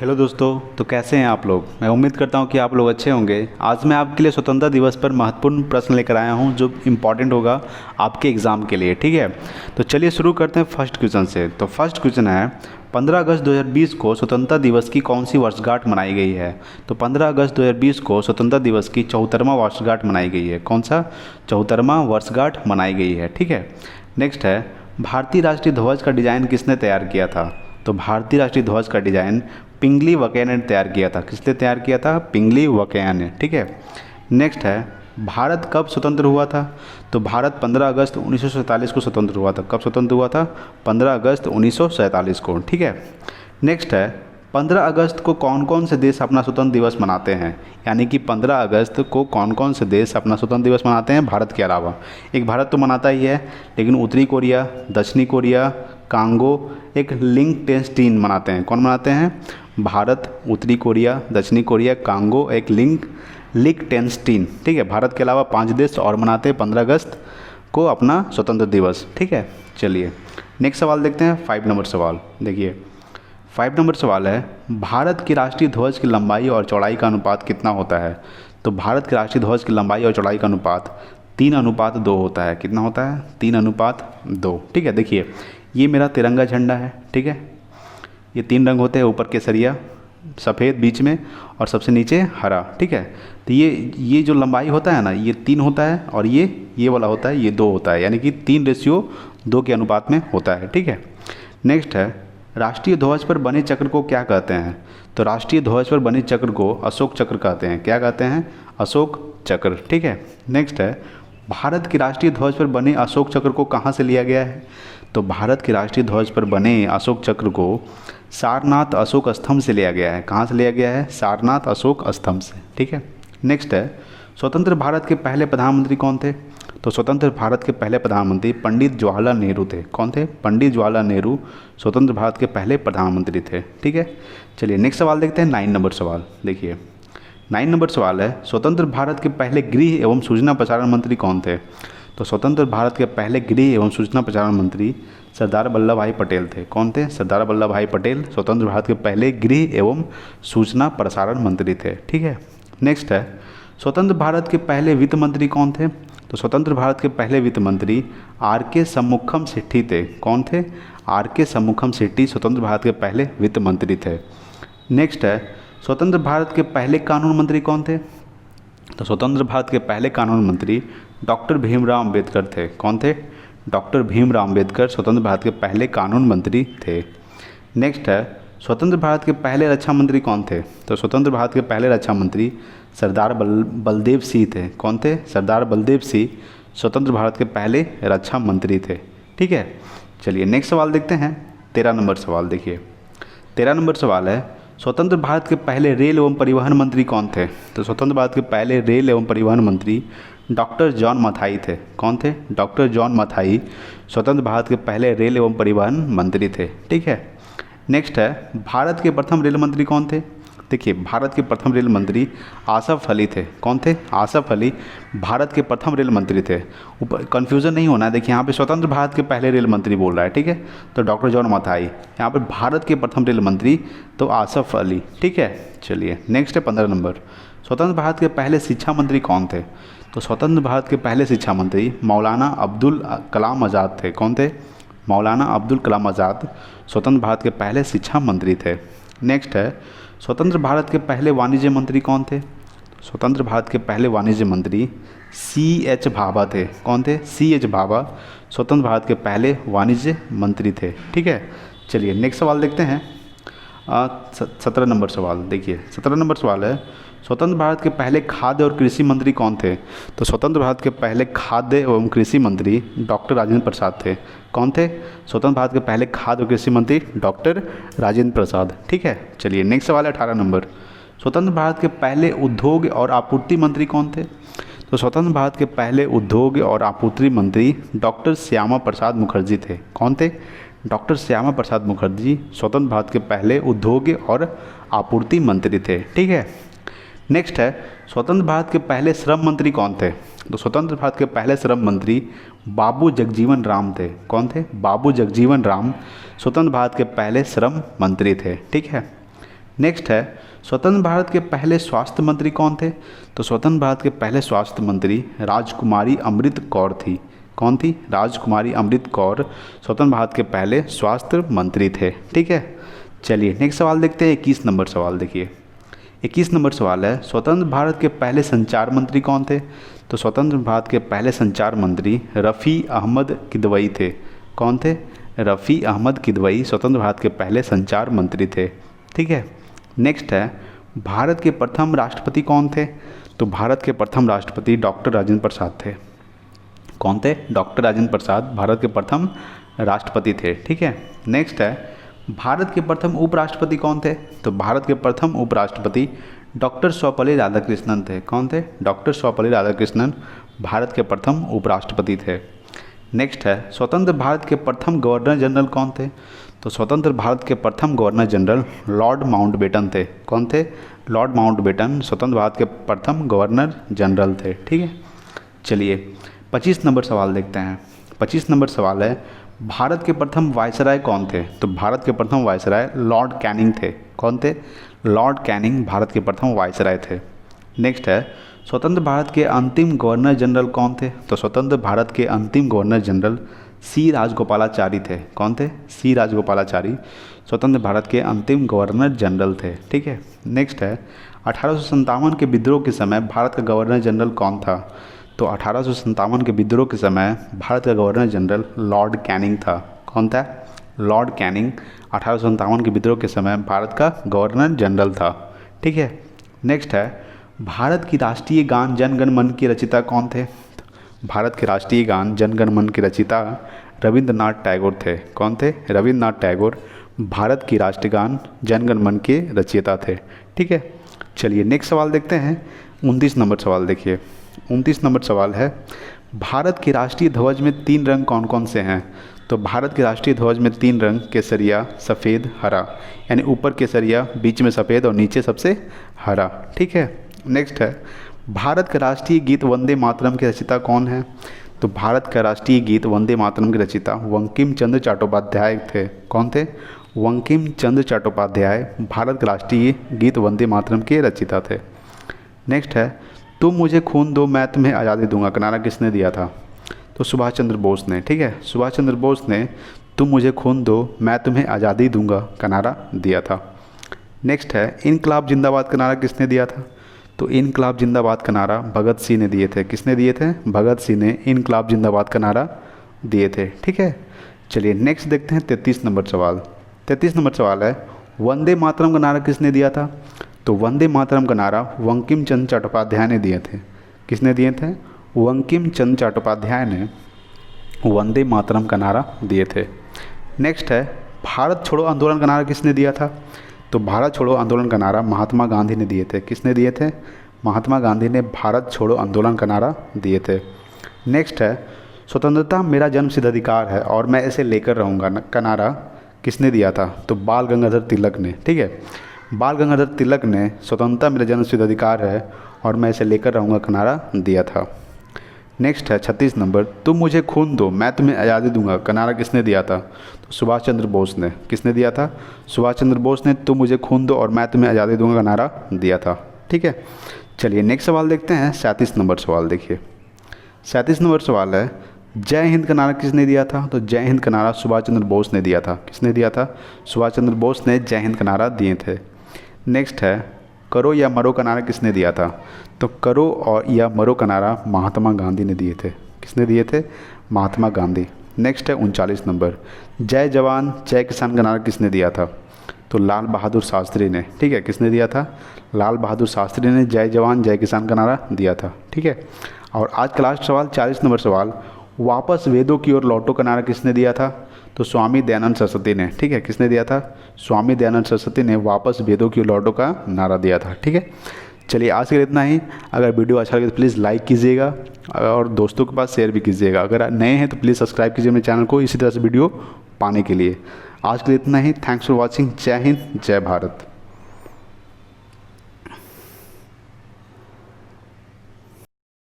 Hello दोस्तों, तो कैसे हैं आप लोग। मैं उम्मीद करता हूं कि आप लोग अच्छे होंगे। आज मैं आपके लिए स्वतंत्रता दिवस पर महत्वपूर्ण प्रश्न लेकर आया हूं जो इम्पॉर्टेंट होगा आपके एग्ज़ाम के लिए। ठीक है, तो चलिए शुरू करते हैं फर्स्ट क्वेश्चन से। तो फर्स्ट क्वेश्चन है 15 अगस्त 2020 को स्वतंत्रता दिवस की कौन सी वर्षगांठ मनाई गई है। तो 15 अगस्त 2020 को स्वतंत्रता दिवस की 74वां वर्षगांठ मनाई गई है। कौन सा 74वां वर्षगांठ मनाई गई है। ठीक है, नेक्स्ट है भारतीय राष्ट्रीय ध्वज का डिज़ाइन किसने तैयार किया था। तो भारतीय राष्ट्रीय ध्वज का डिज़ाइन पिंगली वकैया ने तैयार किया था। किसने तैयार किया था? पिंगली वकैया ने। ठीक है, नेक्स्ट है भारत कब स्वतंत्र हुआ था। तो भारत 15 अगस्त 1947 को स्वतंत्र हुआ था। कब स्वतंत्र हुआ था? 15 अगस्त 1947 को। ठीक है, नेक्स्ट है 15 अगस्त को कौन कौन से देश अपना स्वतंत्र दिवस मनाते हैं। यानी कि 15 अगस्त को कौन कौन से देश अपना स्वतंत्र दिवस मनाते हैं भारत के अलावा। एक भारत तो मनाता ही है, लेकिन उत्तरी कोरिया, दक्षिणी कोरिया, कांगो, एक लिंकटेनस्टीन मनाते हैं। कौन मनाते हैं? भारत, उत्तरी कोरिया, दक्षिणी कोरिया, कांगो, एक लिंकटेनस्टीन। ठीक है, भारत के अलावा 5 देश और मनाते हैं 15 अगस्त को अपना स्वतंत्र दिवस। ठीक है, चलिए नेक्स्ट सवाल देखते हैं। 5 नंबर सवाल देखिए। 5 नंबर सवाल है भारत की राष्ट्रीय ध्वज की लंबाई और चौड़ाई का अनुपात कितना होता है। तो भारत के राष्ट्रीय ध्वज की लंबाई और चौड़ाई का अनुपात 3:2 होता है। कितना होता है? 3:2। ठीक है, देखिए ये मेरा तिरंगा झंडा है। ठीक है, ये 3 रंग होते हैं, ऊपर केसरिया, सफ़ेद बीच में, और सबसे नीचे हरा। ठीक है, तो ये जो लंबाई होता है ना, ये 3 होता है, और ये वाला होता है, ये 2 होता है। यानी कि 3:2 के अनुपात में होता है। ठीक है, नेक्स्ट है राष्ट्रीय ध्वज पर बने चक्र को क्या कहते हैं। तो राष्ट्रीय ध्वज पर बने चक्र को अशोक चक्र कहते हैं। क्या कहते हैं? अशोक चक्र। ठीक है, नेक्स्ट है भारत के राष्ट्रीय ध्वज पर बने अशोक चक्र को कहाँ से लिया गया है। तो भारत के राष्ट्रीय ध्वज पर बने अशोक चक्र को सारनाथ अशोक स्तंभ से लिया गया है। कहाँ से लिया गया है? सारनाथ अशोक स्तंभ से। ठीक है, नेक्स्ट है स्वतंत्र भारत के पहले प्रधानमंत्री कौन थे। तो स्वतंत्र भारत के पहले प्रधानमंत्री पंडित जवाहरलाल नेहरू थे। कौन थे? पंडित जवाहरलाल नेहरू स्वतंत्र भारत के पहले प्रधानमंत्री थे। ठीक है, चलिए नेक्स्ट सवाल देखते हैं। 9 नंबर सवाल देखिए। 9 नंबर सवाल है स्वतंत्र भारत के पहले गृह एवं सूचना प्रसारण मंत्री कौन थे। तो स्वतंत्र भारत के पहले गृह एवं सूचना प्रसारण मंत्री सरदार वल्लभ भाई पटेल थे। कौन थे? सरदार वल्लभ भाई पटेल स्वतंत्र भारत के पहले गृह एवं सूचना प्रसारण मंत्री थे। ठीक है, नेक्स्ट है स्वतंत्र भारत के पहले वित्त मंत्री कौन थे। तो स्वतंत्र भारत के पहले वित्त मंत्री आर के शममुखम सेठी थे। कौन थे? आर के शममुखम सेठी स्वतंत्र भारत के पहले वित्त मंत्री थे। नेक्स्ट है स्वतंत्र भारत के पहले कानून मंत्री कौन थे। तो स्वतंत्र भारत के पहले कानून मंत्री डॉक्टर भीमराव अंबेडकर थे। कौन थे? डॉक्टर भीमराव अंबेडकर स्वतंत्र भारत के पहले कानून मंत्री थे। नेक्स्ट है स्वतंत्र भारत के पहले रक्षा मंत्री कौन थे। तो स्वतंत्र भारत के पहले रक्षा मंत्री सरदार बलदेव सिंह थे। कौन थे? सरदार बलदेव सिंह स्वतंत्र भारत के पहले रक्षा मंत्री थे। ठीक है, चलिए नेक्स्ट सवाल देखते हैं। 13 नंबर सवाल देखिए। 13 नंबर सवाल है स्वतंत्र भारत के पहले रेल एवं परिवहन मंत्री कौन थे। तो स्वतंत्र भारत के पहले रेल एवं परिवहन मंत्री डॉक्टर जॉन मथाई थे। कौन थे? डॉक्टर जॉन मथाई स्वतंत्र भारत के पहले रेल एवं परिवहन मंत्री थे। ठीक है, नेक्स्ट है भारत के प्रथम रेल मंत्री कौन थे। देखिए भारत के प्रथम रेल मंत्री आसफ अली थे। कौन थे? आसफ अली भारत के प्रथम रेल मंत्री थे। ऊपर कन्फ्यूज़न नहीं होना है। देखिए यहाँ पे स्वतंत्र भारत के पहले रेल मंत्री बोल रहा है। ठीक है, तो डॉक्टर जॉन मथाई, यहाँ पे भारत के प्रथम रेल मंत्री तो आसफ अली। ठीक है, चलिए नेक्स्ट है 15 नंबर। स्वतंत्र भारत के पहले शिक्षा मंत्री कौन थे। तो स्वतंत्र भारत के पहले शिक्षा मंत्री मौलाना अब्दुल कलाम आज़ाद थे। कौन थे? मौलाना अब्दुल कलाम आज़ाद स्वतंत्र भारत के पहले शिक्षा मंत्री थे। नेक्स्ट है स्वतंत्र भारत के पहले वाणिज्य मंत्री कौन थे। स्वतंत्र भारत के पहले वाणिज्य मंत्री C.H. भाभा थे। कौन थे? C.H. भाभा स्वतंत्र भारत के पहले वाणिज्य मंत्री थे। ठीक है, चलिए नेक्स्ट सवाल देखते हैं। 17 नंबर सवाल देखिए। 17 नंबर सवाल है स्वतंत्र भारत के पहले खाद्य और कृषि मंत्री कौन थे। तो स्वतंत्र भारत के पहले खाद्य एवं कृषि मंत्री डॉक्टर राजेंद्र प्रसाद थे। कौन थे? स्वतंत्र भारत के पहले खाद्य और कृषि मंत्री डॉक्टर राजेंद्र प्रसाद। ठीक है, चलिए नेक्स्ट सवाल है 18 नंबर। स्वतंत्र भारत के पहले उद्योग और आपूर्ति मंत्री कौन थे। तो स्वतंत्र भारत के पहले उद्योग और आपूर्ति मंत्री डॉक्टर श्यामा प्रसाद मुखर्जी थे। कौन थे? डॉक्टर श्यामा प्रसाद मुखर्जी स्वतंत्र भारत के पहले उद्योग और आपूर्ति मंत्री थे। ठीक है, नेक्स्ट है स्वतंत्र भारत के पहले श्रम मंत्री कौन थे। तो स्वतंत्र भारत के पहले श्रम मंत्री बाबू जगजीवन राम थे। कौन थे? बाबू जगजीवन राम स्वतंत्र भारत के पहले श्रम मंत्री थे। ठीक है, नेक्स्ट है स्वतंत्र भारत के पहले स्वास्थ्य मंत्री कौन थे? तो स्वतंत्र भारत के पहले स्वास्थ्य मंत्री राजकुमारी अमृत कौर थी। कौन थी? राजकुमारी अमृत कौर स्वतंत्र भारत के पहले स्वास्थ्य मंत्री थे। ठीक है, चलिए नेक्स्ट सवाल देखते हैं। 21 नंबर सवाल देखिए। 21 नंबर सवाल है स्वतंत्र भारत के पहले संचार मंत्री कौन थे? तो स्वतंत्र भारत के पहले संचार मंत्री रफ़ी अहमद किदवई थे। कौन थे? रफ़ी अहमद किदवई स्वतंत्र भारत के पहले संचार मंत्री थे। ठीक है, नेक्स्ट है भारत के प्रथम राष्ट्रपति कौन थे? तो भारत के प्रथम राष्ट्रपति डॉक्टर राजेंद्र प्रसाद थे। कौन थे? डॉक्टर राजेंद्र प्रसाद भारत के प्रथम राष्ट्रपति थे। ठीक है, नेक्स्ट है भारत के प्रथम उपराष्ट्रपति कौन थे? तो भारत के प्रथम उपराष्ट्रपति डॉक्टर सर्वपल्ली राधाकृष्णन थे। कौन थे? डॉक्टर सर्वपल्ली राधाकृष्णन भारत के प्रथम उपराष्ट्रपति थे। नेक्स्ट है स्वतंत्र भारत के प्रथम गवर्नर जनरल कौन थे? तो स्वतंत्र भारत के प्रथम गवर्नर जनरल लॉर्ड माउंटबेटन थे। कौन थे? लॉर्ड माउंटबेटन स्वतंत्र भारत के प्रथम गवर्नर जनरल थे। ठीक है, चलिए 25 नंबर सवाल देखते हैं। 25 नंबर सवाल है भारत के प्रथम वायसराय कौन थे? तो भारत के प्रथम वायसराय लॉर्ड कैनिंग थे। कौन थे? लॉर्ड कैनिंग भारत के प्रथम वायसराय थे। नेक्स्ट है स्वतंत्र भारत के अंतिम गवर्नर जनरल कौन थे? तो स्वतंत्र भारत के अंतिम गवर्नर जनरल सी राजगोपालाचारी थे। कौन थे? सी राजगोपालाचारी स्वतंत्र भारत के अंतिम गवर्नर जनरल थे। ठीक है, नेक्स्ट है 1857 के विद्रोह के समय भारत का गवर्नर जनरल कौन था? तो 1857 के विद्रोह के समय भारत का गवर्नर जनरल लॉर्ड कैनिंग था। कौन था? लॉर्ड कैनिंग 1857 के विद्रोह के समय भारत का गवर्नर जनरल था। ठीक है, नेक्स्ट है भारत की राष्ट्रीय गान जन गण मन के रचयिता कौन थे? भारत के राष्ट्रीय गान जन गण मन के रचयिता रविंद्रनाथ टैगोर थे। कौन थे? रविंद्रनाथ टैगोर भारत की राष्ट्रीय गान जन गण मन के रचयिता थे। ठीक है, चलिए नेक्स्ट सवाल देखते हैं। 29 नंबर सवाल देखिए। 29 नंबर सवाल है भारत के राष्ट्रीय ध्वज में 3 रंग कौन कौन से हैं? तो भारत के राष्ट्रीय ध्वज में 3 रंग केसरिया, सफ़ेद, हरा, यानी ऊपर केसरिया, बीच में सफ़ेद और नीचे सबसे हरा। ठीक है, नेक्स्ट है भारत का राष्ट्रीय गीत वंदे मातरम के रचयिता कौन है? तो भारत का राष्ट्रीय गीत वंदे मातरम के रचयिता बंकिम चंद्र चट्टोपाध्याय थे। कौन थे? बंकिम चंद्र चट्टोपाध्याय भारत के राष्ट्रीय गीत वंदे मातरम के रचयिता थे। नेक्स्ट है तुम मुझे खून दो मैं तुम्हें आज़ादी दूंगा का नारा किसने दिया था? तो सुभाष चंद्र बोस ने। ठीक है, सुभाष चंद्र बोस ने तुम मुझे खून दो मैं तुम्हें आज़ादी दूंगा का नारा दिया था। नेक्स्ट है इनकलाब जिंदाबाद का नारा किसने दिया था? तो इनकलाब जिंदाबाद का नारा भगत सिंह ने दिए थे। किसने दिए थे? भगत सिंह ने इनकलाब जिंदाबाद का नारा दिए थे। ठीक है, चलिए नेक्स्ट देखते हैं 33 नंबर सवाल। 33 नंबर सवाल है वंदे मातरम का नारा किसने दिया था? तो वंदे मातरम का नारा बंकिम चंद्र चट्टोपाध्याय ने दिए थे। किसने दिए थे? बंकिम चंद्र चट्टोपाध्याय ने वंदे मातरम का नारा दिए थे। नेक्स्ट है भारत छोड़ो आंदोलन का नारा किसने दिया था? तो भारत छोड़ो आंदोलन का नारा महात्मा गांधी ने दिए थे। किसने दिए थे? महात्मा गांधी ने भारत छोड़ो आंदोलन का नारा दिए थे। नेक्स्ट है स्वतंत्रता मेरा जन्मसिद्ध अधिकार है और मैं इसे लेकर रहूँगा का नारा किसने दिया था? तो बाल गंगाधर तिलक ने। ठीक है, बाल गंगाधर तिलक ने स्वतंत्रता मेरा जन्मसिद्ध अधिकार है और मैं इसे लेकर रहूँगा का नारा दिया था। नेक्स्ट है 36 नंबर तुम मुझे खून दो मैं तुम्हें आज़ादी दूंगा का नारा किसने दिया था? तो सुभाष चंद्र बोस ने। किसने दिया था? सुभाष चंद्र बोस ने तुम मुझे खून दो और मैं तुम्हें आज़ादी दूंगा का नारा दिया था। ठीक है, चलिए नेक्स्ट सवाल देखते हैं। 37 नंबर सवाल देखिए। 37 नंबर सवाल है जय हिंद का नारा किसने दिया था? तो जय हिंद का नारा सुभाष चंद्र बोस ने दिया था। किसने दिया था? सुभाष चंद्र बोस ने जय हिंद का नारा दिए थे। नेक्स्ट है करो या मरो का नारा किसने दिया था? तो करो और या मरो का नारा महात्मा गांधी ने दिए थे। किसने दिए थे? महात्मा गांधी। नेक्स्ट है 39 नंबर जय जवान जय किसान का नारा किसने दिया था? तो लाल बहादुर शास्त्री ने। ठीक है, किसने दिया था? लाल बहादुर शास्त्री ने जय जवान जय किसान का नारा दिया था। ठीक है, और आज का लास्ट सवाल 40 नंबर सवाल वापस वेदों की ओर लौटो का नारा किसने दिया था? तो स्वामी दयानंद सरस्वती ने। ठीक है, किसने दिया था? स्वामी दयानंद सरस्वती ने वापस वेदों की ओर लौटो का नारा दिया था। ठीक है, चलिए आज के लिए इतना ही। अगर वीडियो अच्छा लगे तो प्लीज़ लाइक कीजिएगा और दोस्तों के पास शेयर भी कीजिएगा। अगर नए हैं तो प्लीज़ सब्सक्राइब कीजिए मेरे चैनल को इसी तरह से वीडियो पाने के लिए। आज के लिए इतना ही। Thanks for watching. जय हिंद, जय भारत।